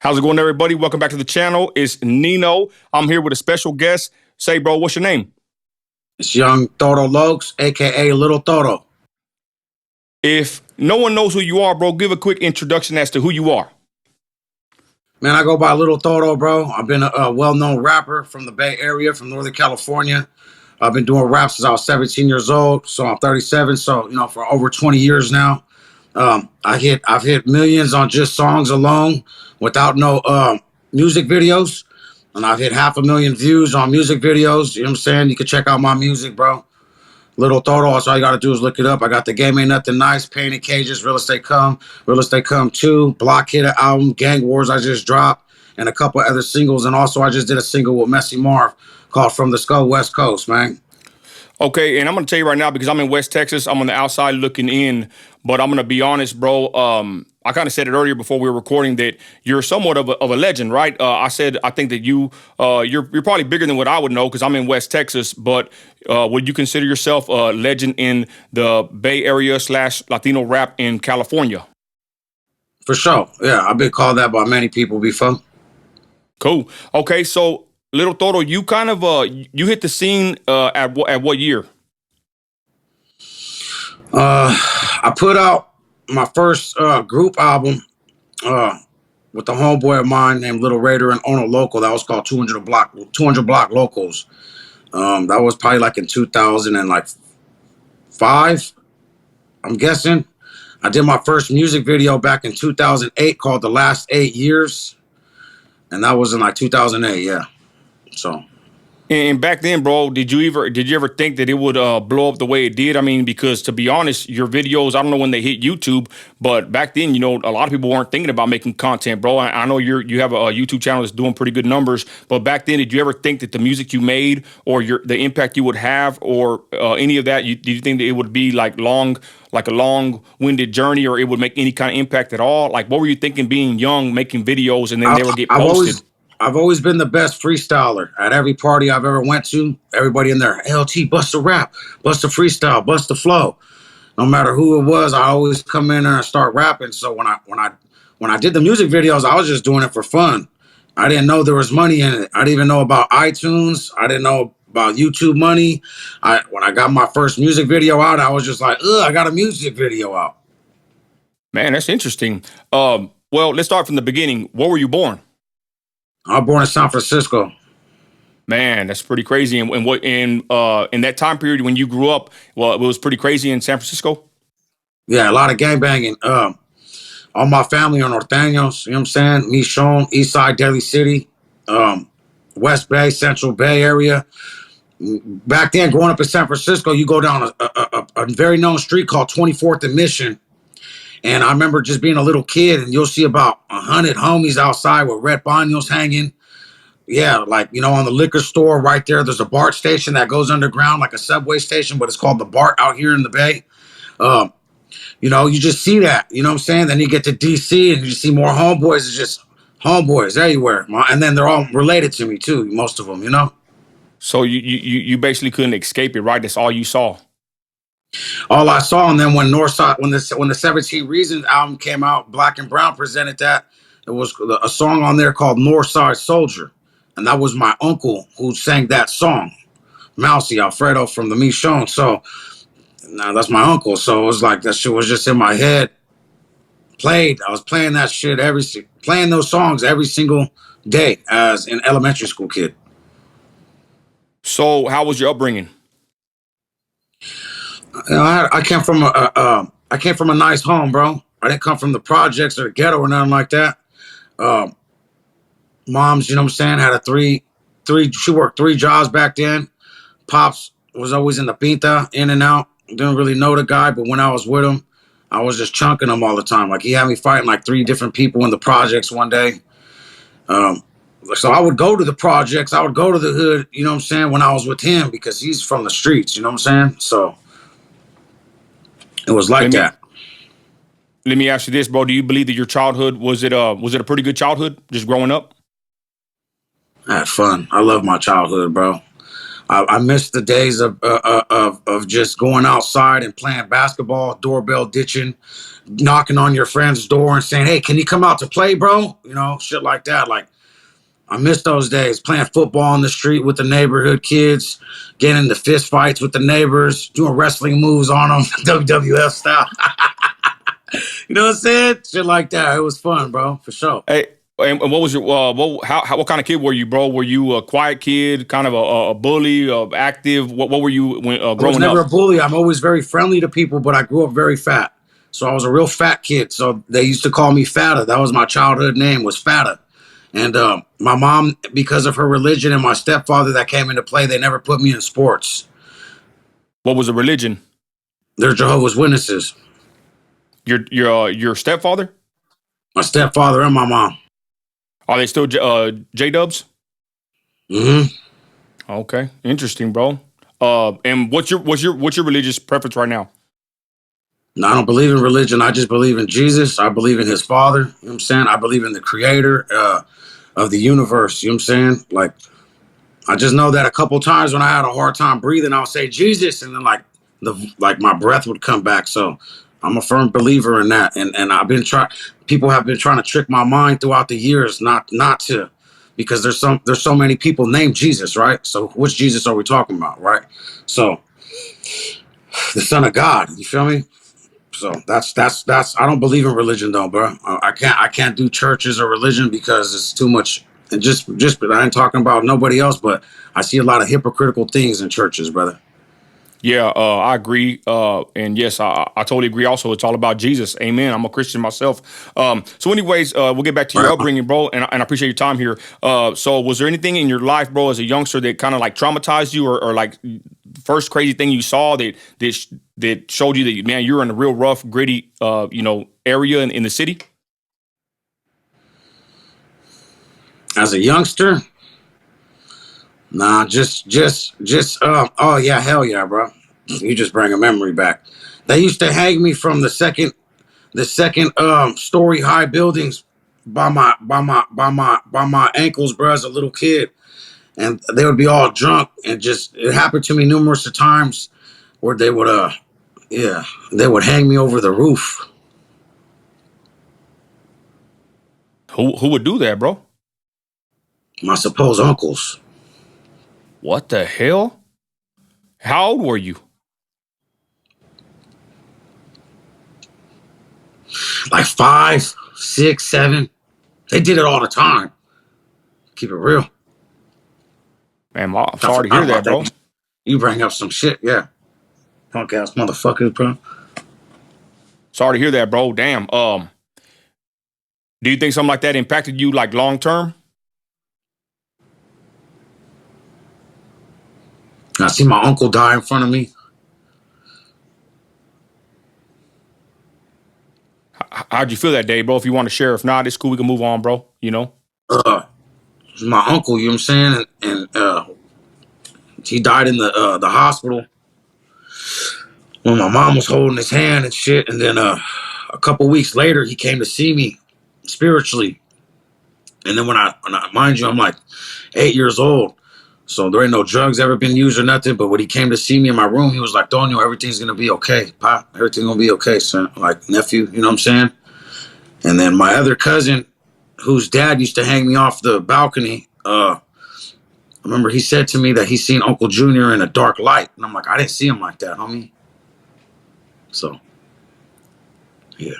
How's it going, everybody? Welcome back to the channel. It's Nino. I'm here with a special guest. Say, bro, what's your name? It's young Toto Lokes, a.k.a. Lil Toro. If no one knows who you are, bro, give a quick introduction as to who you are. Man, I go by Lil Toro, bro. I've been a well-known rapper from the Bay Area, from Northern California. I've been doing rap since I was 17 years old, so I'm 37, so, for over 20 years now. I've hit millions on just songs alone without no music videos. And I've hit 500,000 views on music videos. You know what I'm saying? You can check out my music, bro. Lil Toro, all you got to do is look it up. I got The Game Ain't Nothing Nice, Painted Cages, Real Estate Come 2, Block Hitter album, Gang Wars I just dropped, and a couple other singles. And also I just did a single with Messy Marv called From the Skull West Coast, man. Okay, and I'm going to tell you right now, because I'm in West Texas, I'm on the outside looking in, but I'm going to be honest, bro. I kind of said it earlier before we were recording that you're somewhat of a legend, right? I think that you're probably bigger than what I would know because I'm in West Texas, but would you consider yourself a legend in the Bay Area / Latino rap in California? For sure. Yeah, I've been called that by many people before. Cool. Okay, so Lil Toro, you kind of you hit the scene at what year? I put out my first group album with a homeboy of mine named Little Raider and Ono Local. That was called 200 Block Locals. That was probably like in 2005, I'm guessing. I did my first music video back in 2008 called The Last 8 Years. And that was in like 2008, yeah. So. And back then, bro, did you ever think that it would blow up the way it did? I mean, because to be honest, your videos, I don't know when they hit YouTube, but back then, a lot of people weren't thinking about making content, bro. I know you have a YouTube channel that's doing pretty good numbers, but back then, did you ever think that the music you made or the impact you would have or any of that, did you think that it would be like a long-winded journey or it would make any kind of impact at all? Like, what were you thinking being young, making videos, and then they would get posted? I've always been the best freestyler at every party I've ever went to. Everybody in there, LT, bust a rap, bust a freestyle, bust a flow. No matter who it was, I always come in there and start rapping. So when I did the music videos, I was just doing it for fun. I didn't know there was money in it. I didn't even know about iTunes. I didn't know about YouTube money. When I got my first music video out, I was just like, I got a music video out. Man, that's interesting. Well, let's start from the beginning. Where were you born? I was born in San Francisco. Man, that's pretty crazy. And what in that time period when you grew up, well, it was pretty crazy in San Francisco? Yeah, a lot of gangbanging. All my family are Norteños, you know what I'm saying? Michon, East Side, Daly City, West Bay, Central Bay area. Back then, growing up in San Francisco, you go down a very known street called 24th and Mission. And I remember just being a little kid, and you'll see about 100 homies outside with red baños hanging. Yeah, like, on the liquor store right there, there's a BART station that goes underground, like a subway station, but it's called the BART out here in the Bay. You just see that, you know what I'm saying? Then you get to D.C. and you see more homeboys. It's just homeboys everywhere. And then they're all related to me, too, most of them, So you basically couldn't escape it, right? That's all you saw. All I saw, and then when the 17 Reasons album came out, Black and Brown presented that. It was a song on there called Northside Soldier, and that was my uncle who sang that song, Mousy Alfredo from the Michon. So now that's my uncle. So it was like that shit was just in my head. I was playing that shit playing those songs every single day as an elementary school kid. So how was your upbringing? I came from a nice home, bro. I didn't come from the projects or the ghetto or nothing like that. Moms, you know what I'm saying, had she worked 3 jobs back then. Pops was always in the pinta, in and out. Didn't really know the guy, but when I was with him, I was just chunking him all the time. Like, he had me fighting like 3 different people in the projects one day. So I would go to the projects. I would go to the hood, you know what I'm saying, when I was with him because he's from the streets, you know what I'm saying? So it was like that. Let me ask you this, bro. Do you believe that your childhood, was it a pretty good childhood, just growing up? I had fun. I love my childhood, bro. I miss the days of just going outside and playing basketball, doorbell ditching, knocking on your friend's door and saying, "Hey, can you come out to play, bro?" You know, shit like that. Like, I miss those days playing football on the street with the neighborhood kids, getting into fist fights with the neighbors, doing wrestling moves on them, WWF style. You know what I'm saying? Shit like that. It was fun, bro, for sure. Hey, and what was your what kind of kid were you, bro? Were you a quiet kid, kind of a bully, active? What were you when I was growing never a up? bully. I'm always very friendly to people, but I grew up very fat. So I was a real fat kid. So they used to call me Fatta. That was my childhood name, was Fatta. And my mom, because of her religion, and my stepfather that came into play, they never put me in sports. What was the religion? They're Jehovah's Witnesses. Your stepfather? My stepfather and my mom. Are they still J Dubs? Mm-hmm. Okay, interesting, bro. And what's your religious preference right now? No, I don't believe in religion. I just believe in Jesus. I believe in his father. You know what I'm saying? I believe in the creator of the universe. You know what I'm saying? Like, I just know that a couple times when I had a hard time breathing, I'll say Jesus, and then like my breath would come back. So I'm a firm believer in that. And I've been trying. People have been trying to trick my mind throughout the years not to, because there's so many people named Jesus, right? So which Jesus are we talking about, right? So the Son of God. You feel me? So that's. I don't believe in religion though, bro. I can't do churches or religion because it's too much. And but I ain't talking about nobody else, but I see a lot of hypocritical things in churches, brother. Yeah, I agree. And yes, I totally agree. Also, it's all about Jesus. Amen. I'm a Christian myself. So, anyways, we'll get back to your Right. upbringing, bro. And I appreciate your time here. So, was there anything in your life, bro, as a youngster that kind of like traumatized you, or like first crazy thing you saw that showed you that, man, you're in a real rough, gritty, area in the city? As a youngster, nah, oh yeah, hell yeah, bro. You just bring a memory back. They used to hang me from the second story high buildings by my ankles, bro, as a little kid. And they would be all drunk, and just it happened to me numerous of times where they would yeah, they would hang me over the roof. Who would do that, bro? My supposed uncles. What the hell? How old were you? Like 5, 6, 7. They did it all the time. Keep it real. Man, I'm I sorry to forgot hear that, about bro. that. You bring up some shit, yeah. Punk ass motherfuckers, bro. Sorry to hear that, bro. Damn. Do you think something like that impacted you like long term? I see my uncle die in front of me. How'd you feel that day, bro? If you want to share, if not, it's cool. We can move on, bro. You know. Uh, my uncle, you know what I'm saying? And he died in the hospital when my mom was holding his hand and shit. And then a couple weeks later, he came to see me spiritually. And then when I mind you, I'm like 8 years old. So there ain't no drugs ever been used or nothing. But when he came to see me in my room, he was like, Donio, everything's going to be okay. Pop, everything's going to be okay, son. Like, nephew, you know what I'm saying? And then my other cousin, whose dad used to hang me off the balcony, I remember he said to me that he seen Uncle Junior in a dark light. And I'm like, I didn't see him like that, homie. So, yeah.